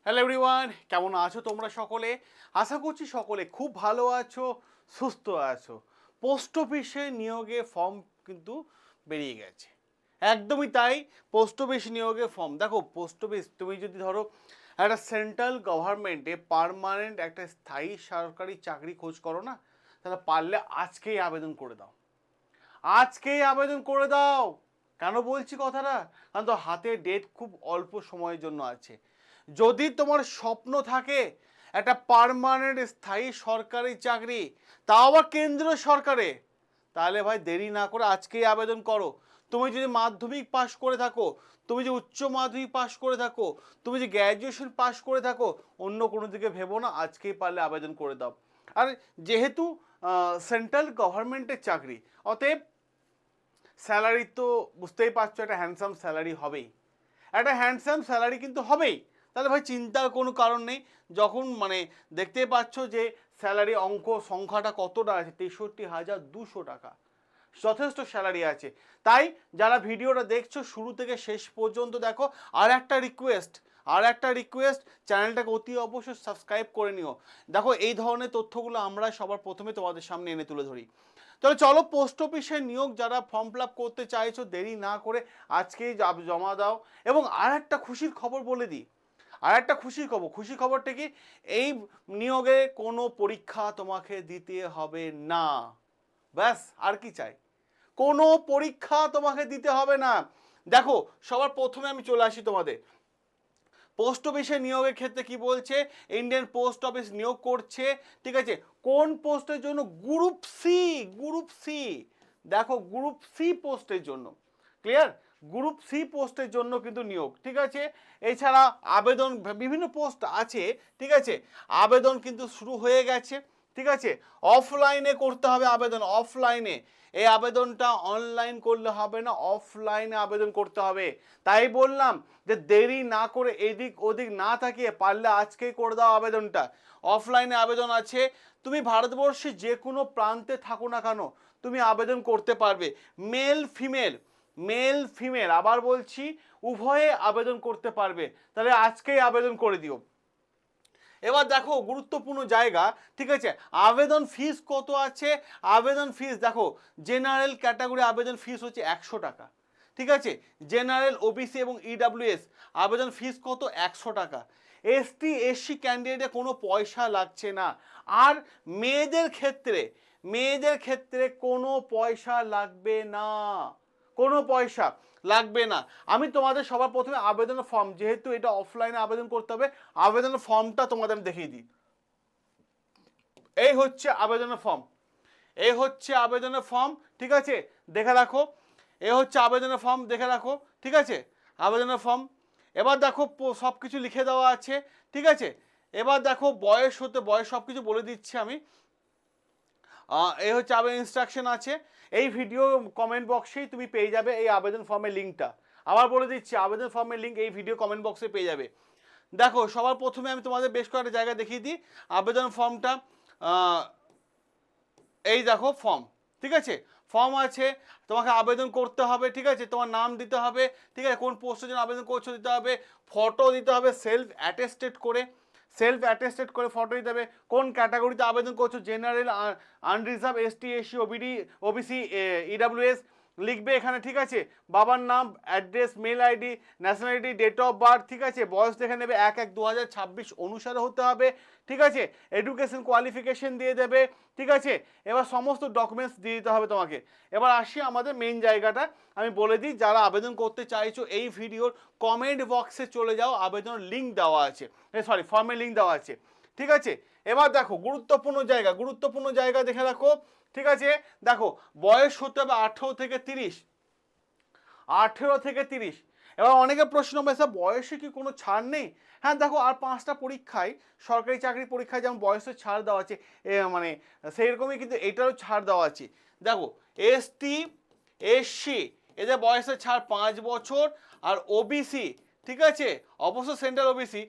Hello everyone, কেমন আছো তোমরা সকলে? আশা করছি সকলে খুব ভালো আছো, সুস্থ আছো। পোস্ট অফিসে নিয়োগে ফর্ম কিন্তু বেরিয়ে গেছে। একদমই তাই, পোস্ট অফিস নিয়োগে ফর্ম। দেখো, পোস্ট অফিস তুমি যদি ধরো একটা সেন্ট্রাল গভর্নমেন্টে পার্মানেন্ট একটা স্থায়ী সরকারি চাকরি খোঁজ করো না, তাহলে পারলে আজকেই আবেদন করে দাও। আজকেই আবেদন করে দাও। কেন বলছি কথাটা? কারণ তো হাতে ডেট খুব অল্প সময়ের জন্য আছে। যদি তোমার স্বপ্ন থাকে একটা পার্মানেন্ট স্থায়ী সরকারি চাকরি, তাও আবার কেন্দ্র সরকারে, তাহলে ভাই দেরি না করে আজকেই আবেদন করো। তুমি যদি মাধ্যমিক পাশ করে থাকো, তুমি যে উচ্চ মাধ্যমিক পাশ করে থাকো, তুমি যে গ্র্যাজুয়েশন পাশ করে থাকো, অন্য কোনো দিকে ভেবো না, আজকেই পারলে আবেদন করে দাও। আর যেহেতু সেন্ট্রাল গভর্নমেন্টের চাকরি, অতএব স্যালারি তো বুঝতেই পারছো, একটা হ্যান্ডসাম স্যালারি হবেই। একটা হ্যান্ডসাম স্যালারি কিন্তু হবেই। তাহলে ভাই চিন্তার কোনো কারণ নেই। যখন দেখতেই পাচ্ছ যে স্যালারি সংখ্যাটা কতটা আছে, 63,200 টাকা। যথেষ্ট স্যালারি আছে। তাই যারা ভিডিওটা দেখছো শুরু থেকে শেষ পর্যন্ত দেখো। আর একটা রিকোয়েস্ট, চ্যানেলটাকে অতি অবশ্যই সাবস্ক্রাইব করে নিও। দেখো, এই ধরনের তথ্যগুলো আমরা সবার প্রথমে তোমাদের সামনে এনে তুলে ধরি। তাহলে চলো, পোস্ট অফিসে নিয়োগ যারা ফর্ম ফিল আপ করতে চাইছো, দেরি না করে আজকেই জমা দাও। এবং আর একটা খুশির খবর বলে দিই, আর একটা খুশির খবরটা কি, এই নিয়োগে কোনো পরীক্ষা তোমাকে দিতে হবে না। ব্যাস, আর কি চাই? কোনো পরীক্ষা তোমাকে দিতে হবে না। দেখো, সবার প্রথমে আমি চলে আসি তোমাদের পোস্ট অফিসে নিয়োগের ক্ষেত্রে কি বলছে। ইন্ডিয়ান পোস্ট অফিস নিয়োগ করছে, ঠিক আছে? কোন পোস্টের জন্য? Group C. দেখো, গ্রুপ সি পোস্টের জন্য, ক্লিয়ার? গ্রুপ সি পোস্টের জন্য কিন্তু নিয়োগ, ঠিক আছে? এছাড়া আবেদন বিভিন্ন পোস্ট আছে, ঠিক আছে? আবেদন কিন্তু শুরু হয়ে গেছে, ঠিক আছে? অফলাইনে করতে হবে আবেদন, অফলাইনে। এই আবেদনটা অনলাইন করলে হবে না, অফলাইনে আবেদন করতে হবে। তাই বললাম যে দেরি না করে এদিক ওদিক না তাকিয়ে পারলে আজকেই করে দাও আবেদনটা। অফলাইনে আবেদন আছে। তুমি ভারতবর্ষে যে কোনো প্রান্তে থাকো না কেন, তুমি আবেদন করতে পারবে। মেল ফিমেল আবার বলছি, উভয়ে আবেদন করতে পারবে। তাহলে আজকেই আবেদন করে দিও। এবার দেখো, গুরুত্বপূর্ণ জায়গা, ঠিক আছে? আবেদন ফিস কত আছে? আবেদন ফিস দেখো, জেনারেল ক্যাটাগরি আবেদন ফিস হচ্ছে 100 টাকা, ঠিক আছে? জেনারেল, ওবিসি এবং ইডাব্লিউএস আবেদন ফিস কত? 100 টাকা। এসটি এসসি ক্যান্ডিডেটে কোনো পয়সা লাগছে না। আর মেয়েদের ক্ষেত্রে কোনো পয়সা লাগবে না, কোনো পয়সা লাগবে না। আমি তোমাদের সবার প্রথমে আবেদনের ফর্ম, যেহেতু এটা অফলাইনে আবেদন করতে হবে, আবেদনের ফর্মটা তোমাদের আমি দেখিয়ে দিই। এই হচ্ছে আবেদনের ফর্ম, এই হচ্ছে আবেদনের ফর্ম, ঠিক আছে? দেখে রাখো, এ হচ্ছে আবেদনের ফর্ম, দেখে রাখো, ঠিক আছে? আবেদনের ফর্ম। এবার দেখো, সব কিছু লিখে দেওয়া আছে, ঠিক আছে? এবার দেখো, বয়স সব কিছু বলে দিচ্ছি আমি। এই হচ্ছে আবেদন ইনস্ট্রাকশন আছে। এই ভিডিও কমেন্ট বক্সেই তুমি পেয়ে যাবে এই আবেদন ফর্মের লিঙ্কটা। আবার বলে দিচ্ছি, আবেদন ফর্মের লিঙ্ক এই ভিডিও কমেন্ট বক্সে পেয়ে যাবে। দেখো, সবার প্রথমে আমি তোমাদের বেশ কয়েকটা জায়গা দেখিয়ে দিই আবেদন ফর্মটা। এই দেখো ফর্ম, ঠিক আছে? ফর্ম আছে, তোমাকে আবেদন করতে হবে, ঠিক আছে? তোমার নাম দিতে হবে, ঠিক আছে? কোন পোস্টের জন্য আবেদন করছো দিতে হবে, ফটো দিতে হবে সেলফ অ্যাটেস্টেড করে ফটো দিতে হবে। কোন ক্যাটাগরিতে আবেদন করছো, general, unreserved, ST, SC, OBC, EWS লিখবে এখানে, ঠিক আছে? বাবার নাম, address, mail ID, nationality, date of birth, ঠিক আছে? বয়স দেখে নেবে 1/1/2026 অনুসারে হতে হবে, ঠিক আছে? এডুকেশন কোয়ালিফিকেশন দিয়ে দেবে, ঠিক আছে? এবার সমস্ত ডকুমেন্টস দিয়ে দিতে হবে তোমাকে। এবার আসি আমাদের মেইন জায়গাটা, আমি বলে দিই যারা আবেদন করতে চাইছো এই ভিডিওর কমেন্ট বক্সে চলে যাও, আবেদনের লিঙ্ক দেওয়া আছে, ফর্মের লিঙ্ক দেওয়া আছে, ঠিক আছে? এবার দেখো, গুরুত্বপূর্ণ জায়গা দেখে রাখো, ঠিক আছে? দেখো, বয়স হতে হবে 18 থেকে 30। এবার অনেকে প্রশ্ন হবে, স্যার বয়সে কি কোনো ছাড় নেই? হ্যাঁ দেখো, আর 5টা পরীক্ষায়, সরকারি চাকরির পরীক্ষায় যেমন বয়সের ছাড় দেওয়া আছে, সেই রকমই কিন্তু এটারও ছাড় দেওয়া আছে। দেখো, এসটি, এসসি এদের বয়সের ছাড় 5 বছর। আর ওবিসি, ঠিক আছে, অবশ্য সেন্ট্রাল ওবিসি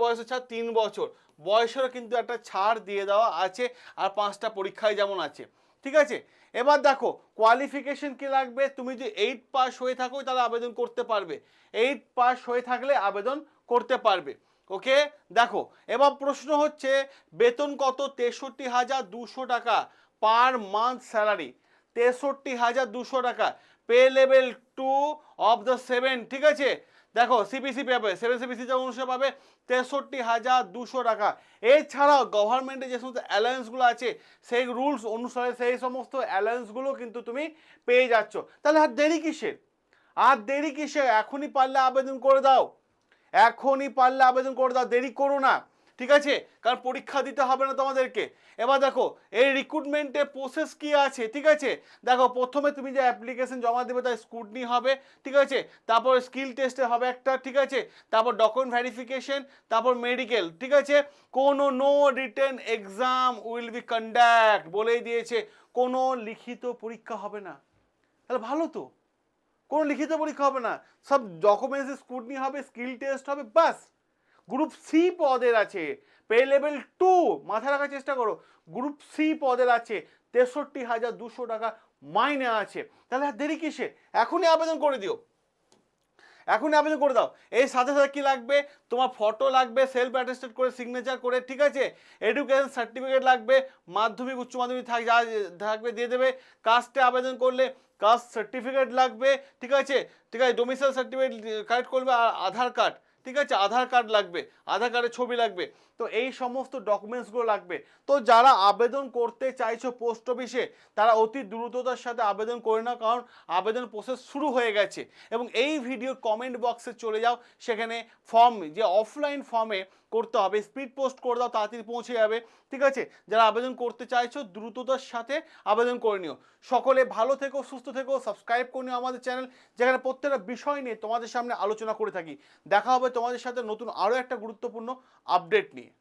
বয়সের ছাড় 3 বছর। বয়সেরও কিন্তু একটা ছাড় দিয়ে দেওয়া আছে, আর 5টা পরীক্ষায় যেমন আছে, ঠিক আছে? এবার দেখো, কোয়ালিফিকেশন কি লাগবে? তুমি যদি 8 পাস হয়ে থাকো তাহলে আবেদন করতে পারবে, 8 পাস হয়ে থাকলে আবেদন করতে পারবে। ওকে, দেখো এবার প্রশ্ন হচ্ছে বেতন কত? 63,200 টাকা পার মান্থ স্যালারি, 63,200 টাকা, পে লেভেল 2 অফ দ্য 7, ঠিক আছে। দেখো সিপিসি পাবে, 7 সিপিসি অনুসারে পাবে 63,200 টাকা। এছাড়াও গভর্নমেন্টের যে সমস্ত অ্যালায়েন্সগুলো আছে সেই রুলস অনুসারে সেই সমস্ত অ্যালায়েন্সগুলো কিন্তু তুমি পেয়ে যাচ্ছ। তাহলে আর দেরি কিসের, আর দেরি কিসের? এখনই পারলে আবেদন করে দাও, এখনই পারলে আবেদন করে দাও, দেরি করো না, ঠিক আছে, কারণ পরীক্ষা দিতে হবে না তোমাদেরকে। এবার দেখো এই রিক্রুটমেন্টের প্রসেস কি আছে, ঠিক আছে। দেখো প্রথমে তুমি যে অ্যাপ্লিকেশন জমা দেবে তার স্ক্রুটনি হবে, ঠিক আছে, তারপর স্কিল টেস্টে হবে একটা, ঠিক আছে, তারপর ডকুমেন্ট ভেরিফিকেশন, তারপর মেডিকেল, ঠিক আছে। কোনো no written exam will be conduct বলেই দিয়েছে, কোনো লিখিত পরীক্ষা হবে না। তাহলে ভালো তো, কোনো লিখিত পরীক্ষা হবে না, সব ডকুমেন্টস স্ক্রুটনি হবে, স্কিল টেস্ট হবে, বাস। গ্রুপ সি পদের আছে পে লেভেল 2, মাথায় রাখার চেষ্টা করো, গ্রুপ সি পদের আছে 63,200 টাকা মাইনে আছে। তাহলে আর দেরি কিসে, এখনই আবেদন করে দিও, এখনই আবেদন করে দাও। এই সাথে সাথে কি লাগবে, তোমার ফটো লাগবে সেলফ অ্যাটেস্টেড করে সিগনেচার করে, ঠিক আছে, এডুকেশন সার্টিফিকেট লাগবে, মাধ্যমিক উচ্চ মাধ্যমিক যা থাকবে দিয়ে দেবে, কাস্টে আবেদন করলে কাস্ট সার্টিফিকেট লাগবে, ঠিক আছে, ঠিক আছে, ডোমিসাইল সার্টিফিকেট কালেক্ট করবে, আর আধার কার্ড, ঠিক আছে, আধার কার্ড লাগবে, আধার কার্ডের ছবি লাগবে। তো এই সমস্ত ডকুমেন্টসগুলো লাগবে। তো যারা আবেদন করতে চাইছো পোস্ট অফিসে তারা অতি দ্রুততার সাথে আবেদন করে নাও, কারণ আবেদন প্রসেস শুরু হয়ে গেছে। এবং এই ভিডিওর কমেন্ট বক্সে চলে যাও, সেখানে ফর্ম যে অফলাইন ফর্মে করতে হবে স্পিড পোস্ট করে দাও, তাড়াতাড়ি পৌঁছে যাবে, ঠিক আছে। যারা আবেদন করতে চাইছো দ্রুততার সাথে আবেদন করে নিও। সকলে ভালো থেকো, সুস্থ থেকো, সাবস্ক্রাইব করে নিও আমাদের চ্যানেল, যেখানে প্রত্যেকটা বিষয় নিয়ে তোমাদের সামনে আলোচনা করে থাকি। দেখা হবে তোমাদের সাথে নতুন আরও একটা গুরুত্বপূর্ণ আপডেট নিয়ে।